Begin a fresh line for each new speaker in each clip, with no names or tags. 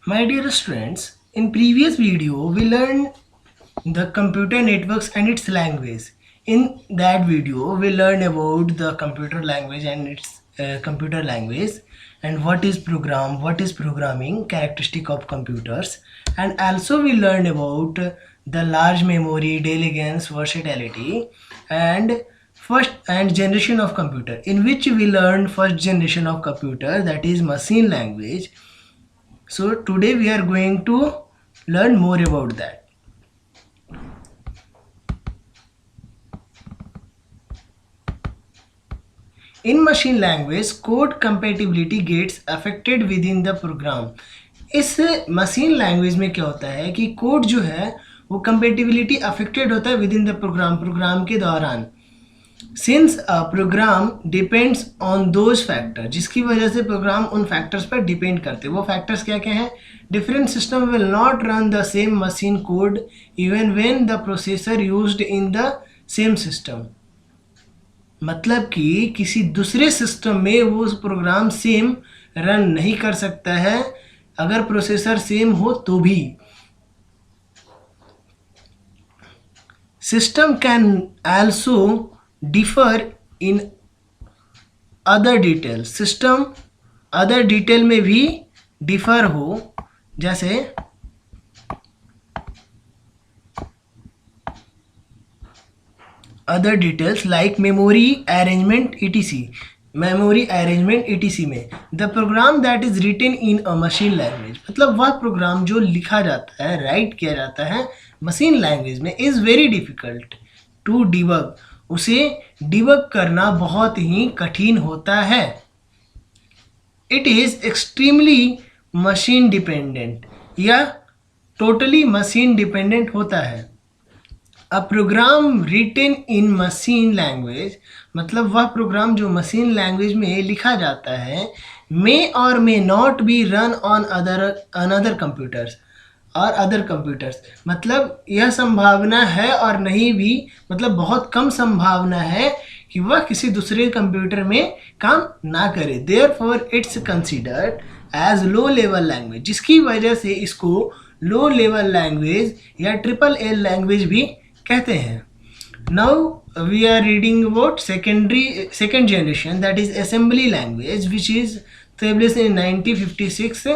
My dear students, in previous video we learned the computer networks and its language. In that video we learned about the computer language and its computer language and what is programming, characteristic of computers, and also we learned about the large memory, diligence, versatility, and first and generation of computer, in which we learned first generation of computer, that is machine language. So today we are going to learn more about that. In machine language, code compatibility gets affected within the program. इस machine language में क्या होता है कि code जो है वो compatibility affected होता है विद इन द प्रोग्राम के दौरान, since program depends on those factor, जिसकी वजह से प्रोग्राम उन फैक्टर्स पर डिपेंड करते हैं. वो फैक्टर्स क्या क्या हैं? Different system will not run the same machine code even when the processor used in the same system. मतलब कि किसी दूसरे सिस्टम में वो प्रोग्राम सेम रन नहीं कर सकता है अगर प्रोसेसर सेम हो तो भी. System can also differ in other detail. System other detail में भी डिफर हो, जैसे other details like memory arrangement etc. Memory arrangement etc. में the program that is written in a machine language, मतलब वह प्रोग्राम जो लिखा जाता है, राइट किया जाता है मशीन लैंग्वेज में, is very difficult to debug. उसे डिबग करना बहुत ही कठिन होता है. It is extremely machine dependent या टोटली मशीन डिपेंडेंट होता है. A program written in machine language, मतलब वह प्रोग्राम जो मशीन लैंग्वेज में लिखा जाता है, मे और may not be run on another computers और अदर कंप्यूटर्स. मतलब यह संभावना है और नहीं भी, मतलब बहुत कम संभावना है कि वह किसी दूसरे कंप्यूटर में काम ना करे. Therefore it's considered as low level language, जिसकी वजह से इसको लो लेवल लैंग्वेज या ट्रिपल L लैंग्वेज भी कहते हैं. Now we are reading about second generation, that is assembly language, which is established in 1956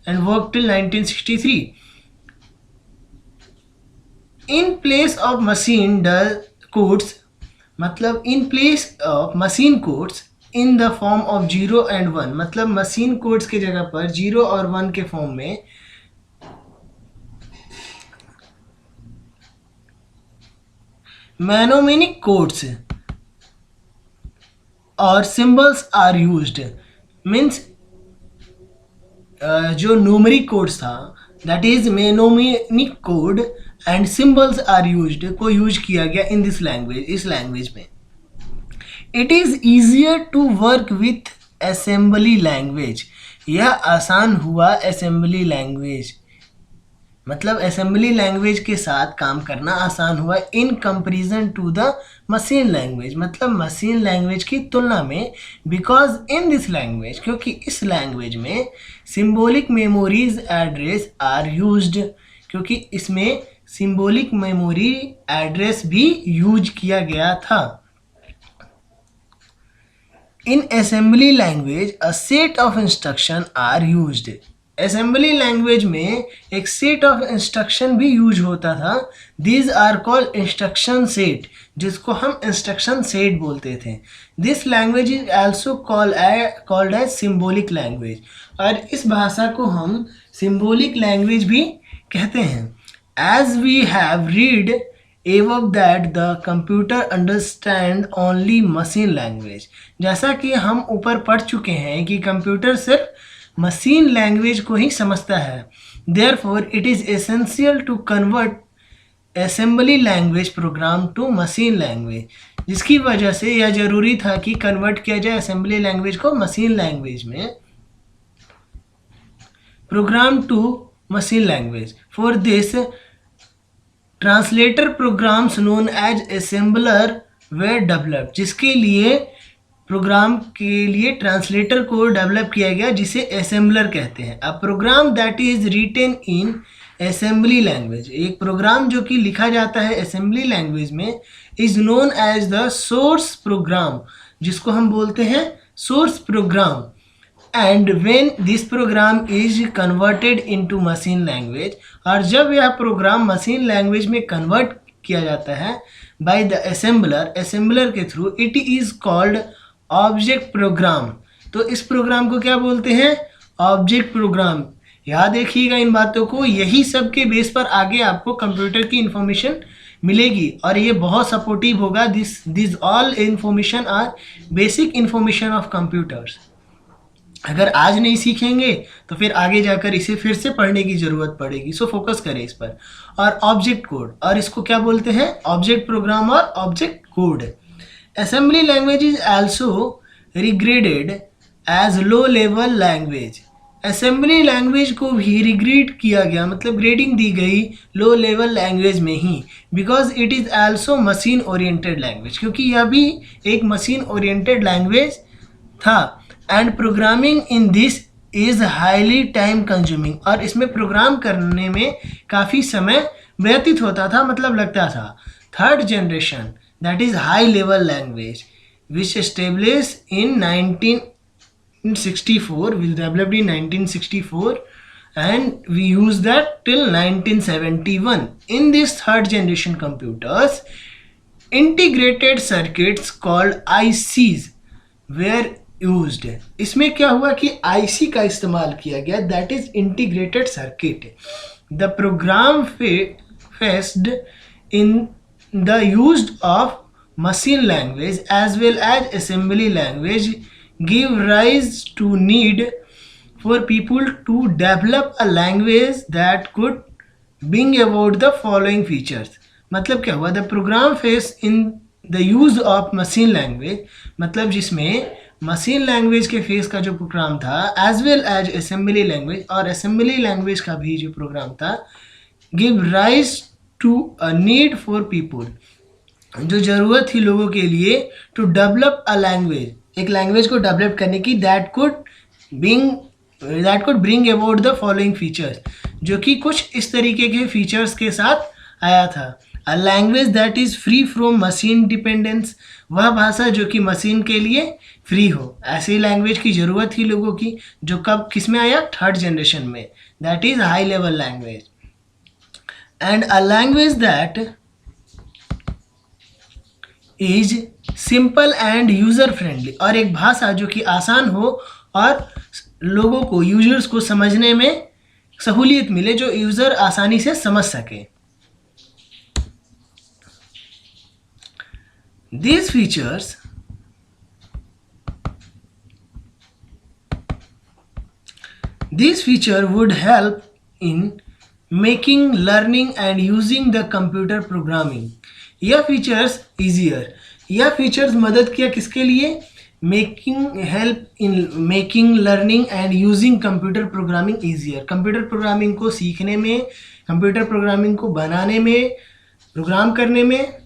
and worked till 1963. In place of machine codes, मतलब in place of machine codes in the form of 0 and 1, मतलब machine codes के जगह पर 0 और 1 के form में mnemonic codes और symbols are used. Means जो न्यूमेरिक कोड्स था, that is mnemonic code and symbols are used, को यूज किया गया इन दिस लैंग्वेज, इस लैंग्वेज में. It is easier to work with assembly language, यह आसान हुआ असेंबली लैंग्वेज, मतलब असेंबली लैंग्वेज के साथ काम करना आसान हुआ in comparison to the machine language, मतलब मशीन लैंग्वेज की तुलना में. बिकॉज इन दिस लैंग्वेज, क्योंकि इस लैंग्वेज में symbolic memories address are used, क्योंकि इसमें सिंबॉलिक मेमोरी एड्रेस भी यूज किया गया था. In assembly language a set of instruction are used. Assembly language में एक सेट ऑफ इंस्ट्रक्शन भी यूज होता था. These are called instruction set, जिसको हम इंस्ट्रक्शन सेट बोलते थे. This language is also called as symbolic language, और इस भाषा को हम सिंबॉलिक लैंग्वेज भी कहते हैं. As we have read above that the computer understand only machine language, जैसा कि हम ऊपर पढ़ चुके हैं कि कंप्यूटर सिर्फ मशीन लैंग्वेज को ही समझता है. therefore it is essential to convert assembly language program to machine language, जिसकी वजह से यह जरूरी था कि कन्वर्ट किया जाए असेंबली लैंग्वेज को मशीन लैंग्वेज में, program to machine language. For this translator programs known as assembler were developed, जिसके लिए प्रोग्राम के लिए ट्रांसलेटर को डेवलप किया गया जिसे असेंबलर कहते हैं। A program that is written in assembly language, एक प्रोग्राम जो कि लिखा जाता है असेंबली लैंग्वेज में, is known as the source program, जिसको हम बोलते हैं source program. And when this program is converted into machine language, और जब यह प्रोग्राम मशीन लैंग्वेज में कन्वर्ट किया जाता है बाय द असेंबलर, असेंबलर के through, it is called object program. तो इस प्रोग्राम को क्या बोलते हैं? Object program. याद रखिएगा इन बातों को, यही सब के बेस पर आगे आपको कंप्यूटर की इंफॉर्मेशन मिलेगी और ये बहुत सपोर्टिव होगा। This all information are basic information of computers. अगर आज नहीं सीखेंगे तो फिर आगे जाकर इसे फिर से पढ़ने की ज़रूरत पड़ेगी, सो फोकस करें इस पर। और ऑब्जेक्ट कोड, और इसको क्या बोलते हैं? ऑब्जेक्ट प्रोग्राम और object code. Assembly language is also regarded as low level language. Assembly language को भी रिग्रेड किया गया, मतलब ग्रेडिंग दी गई लो लेवल लैंग्वेज में ही, because it is also machine oriented language, क्योंकि यह भी एक मशीन ओरिएंटेड लैंग्वेज था। And programming in this is highly time consuming, और इसमें प्रोग्राम करने में काफ़ी समय व्यतीत होता था, मतलब लगता था। Third generation that is high level language which established in 1964, was developed in 1964 and we use that till 1971. In this third generation computers, integrated circuits called ICs were used. इसमें क्या हुआ कि IC का इस्तेमाल किया गया, that is integrated circuit. The program faced in the use of machine language as well as assembly language give rise to need for people to develop a language that could bring about the following features. मतलब क्या हुआ? The program faced in the use of machine language, मतलब जिसमें machine language के face का जो program था as well as assembly language, और असेंबली लैंग्वेज का भी जो प्रोग्राम था, give rise to a need for people, जो ज़रूरत थी लोगों के लिए, टू डेवलप अ लैंग्वेज, एक लैंग्वेज को डेवलप करने की, that could bring about the following features, जो कि कुछ इस तरीके के फीचर्स के साथ आया था। A language that is free from machine dependence, वह भाषा जो कि मशीन के लिए फ्री हो, ऐसी लैंग्वेज की ज़रूरत थी लोगों की, जो कब किस में आया? थर्ड जनरेशन में, that is high level language. And a language that is simple end user friendly, और एक भाषा जो कि आसान हो और लोगों को, यूजर्स को समझने में सहूलियत मिले, जो यूज़र आसानी से समझ सके। These feature would help in making learning and using the computer programming. यह फीचर्स easier, यह फीचर्स मदद किया किसके लिए? Help in making learning and using computer programming easier, computer programming को सीखने में, कंप्यूटर प्रोग्रामिंग को बनाने में, प्रोग्राम करने में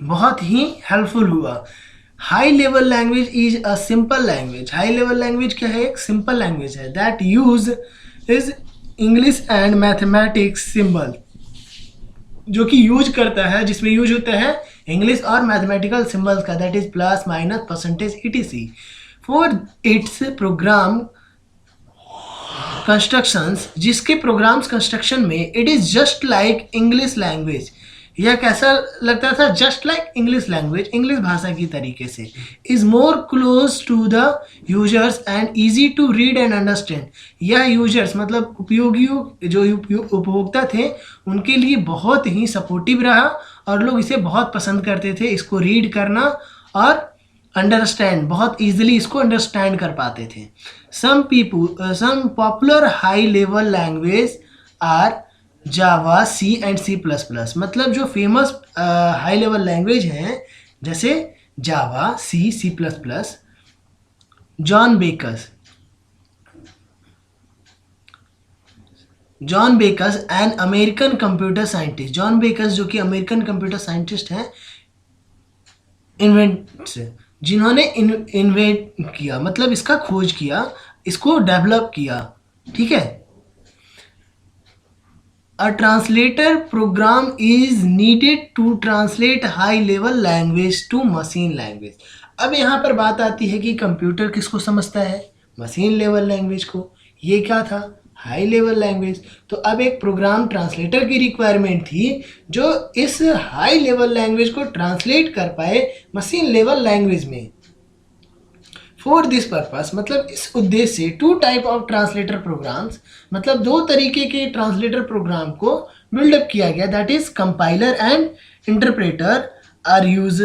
बहुत ही हेल्पफुल हुआ। High level language is a simple language, high level language क्या है? एक सिंपल लैंग्वेज है, that use is English and mathematics symbol, जो कि यूज करता है, जिसमें यूज होता है इंग्लिश और मैथमेटिकल सिंबल्स का, that is plus minus percentage etc. For its program constructions, जिसके प्रोग्राम्स कंस्ट्रक्शन में it is just like English language, यह कैसा लगता था? Just like English language, English भाषा की तरीके से। Is more close to the users and easy to read and understand, यह यूजर्स मतलब उपयोगियों, जो उपभोक्ता थे, उनके लिए बहुत ही सपोर्टिव रहा और लोग इसे बहुत पसंद करते थे, इसको रीड करना और अंडरस्टैंड, बहुत ईजिली इसको अंडरस्टैंड कर पाते थे। Some popular high level language are Java, C and C++, मतलब जो फेमस हाई लेवल लैंग्वेज हैं जैसे Java, C++, John Backus an American computer scientist, John Backus जो कि अमेरिकन कंप्यूटर साइंटिस्ट हैं, जिन्होंने इन्वेंट किया, मतलब इसका खोज किया, इसको डेवलप किया, ठीक है। A translator program is needed to translate high level language to machine language। अब यहाँ पर बात आती है कि कंप्यूटर किसको समझता है, मशीन लेवल लैंग्वेज को। ये क्या था, हाई लेवल लैंग्वेज। तो अब एक प्रोग्राम ट्रांसलेटर की रिक्वायरमेंट थी जो इस हाई लेवल लैंग्वेज को ट्रांसलेट कर पाए मशीन लेवल लैंग्वेज में। फॉर दिस पर्पस, मतलब इस उद्देश्य से, two type of translator programs, मतलब दो तरीके के ट्रांसलेटर प्रोग्राम को बिल्डअप किया गया, that is compiler and interpreter are use,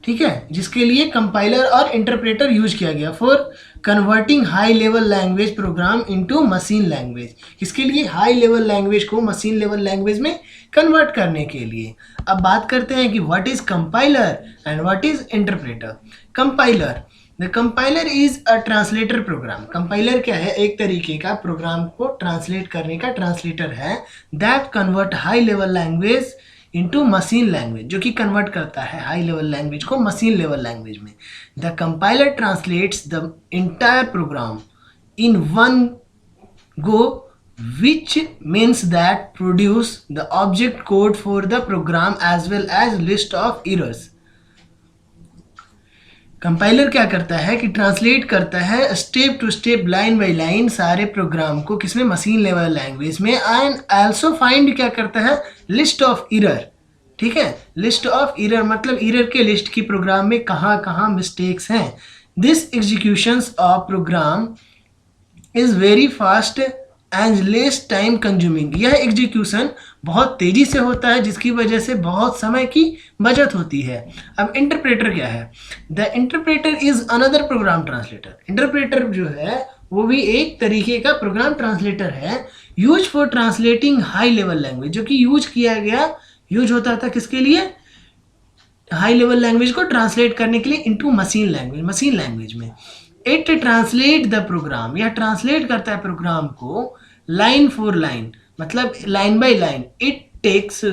ठीक है, जिसके लिए कंपाइलर और इंटरप्रेटर यूज किया गया for converting high level language program into machine language, इसके लिए हाई लेवल लैंग्वेज को मशीन लेवल लैंग्वेज में कन्वर्ट करने के लिए। अब बात करते हैं कि what is compiler and what is interpreter. Compiler, the compiler is a translator program. Compiler क्या है, एक तरीके का प्रोग्राम को ट्रांसलेट करने का ट्रांसलेटर है, that convert high level language into machine language, जो कि कन्वर्ट करता है हाई लेवल लैंग्वेज को मशीन लेवल लैंग्वेज में। The compiler translates the entire program in one go, which means that produce the object code for the program as well as list of errors। Compiler क्या करता है कि translate करता है step to step, line by line सारे program को, किसमें, machine level language में। एंड आल्सो फाइंड क्या करता है, लिस्ट ऑफ एरर, ठीक है। लिस्ट ऑफ एरर मतलब एरर के लिस्ट की प्रोग्राम में कहाँ कहाँ मिस्टेक्स हैं। This executions of program is very fast and less time consuming. यह एग्जीक्यूशन बहुत तेजी से होता है, जिसकी वजह से बहुत समय की बचत होती है। अब इंटरप्रेटर क्या है, the interpreter is another program translator. Interpreter जो है वो भी एक तरीके का प्रोग्राम ट्रांसलेटर है, use for translating high level language, जो कि यूज होता था किसके लिए, हाई लेवल लैंग्वेज को ट्रांसलेट करने के लिए into machine language, machine language में। इट ट्रांसलेट द प्रोग्राम, यह ट्रांसलेट करता है प्रोग्राम को लाइन फॉर लाइन, मतलब line by line. It takes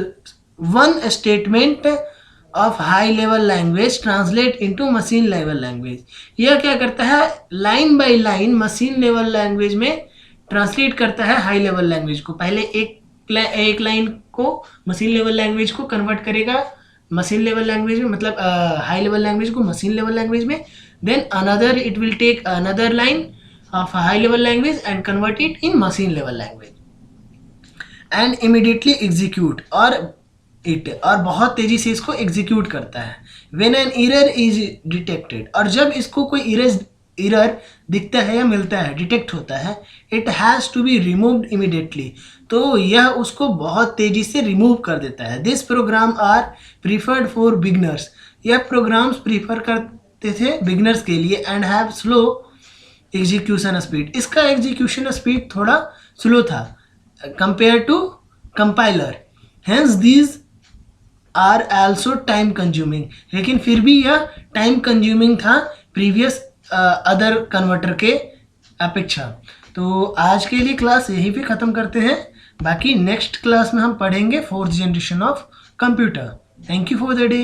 one statement of high level language translate into machine level language. यह क्या करता है, line by line machine level language में ट्रांसलेट करता है हाई लेवल लैंग्वेज को। पहले एक लाइन को मशीन लेवल लैंग्वेज को कन्वर्ट करेगा मशीन लेवल लैंग्वेज में, मतलब हाई लेवल लैंग्वेज को मशीन लेवल लैंग्वेज में। then another it will take another line of a high level language and convert it in machine level language and immediately execute, और बहुत तेजी से इसको execute करता है। when an error is detected, और जब इसको कोई एरर दिखता है या मिलता है, डिटेक्ट होता है, it has to be removed immediately, तो यह उसको बहुत तेजी से रिमूव कर देता है। this program are preferred for beginners, यह प्रोग्राम्स प्रीफर करते थे बिगनर्स के लिए, and have slow execution speed, इसका एग्जीक्यूशन स्पीड थोड़ा स्लो था compare to compiler. Hence these are also time consuming, लेकिन फिर भी यह टाइम कंज्यूमिंग था प्रीवियस अदर कन्वर्टर के अपेक्षा। तो आज के लिए क्लास यहीं पे ख़त्म करते हैं, बाकी नेक्स्ट क्लास में हम पढ़ेंगे fourth generation of computer. Thank you for the day.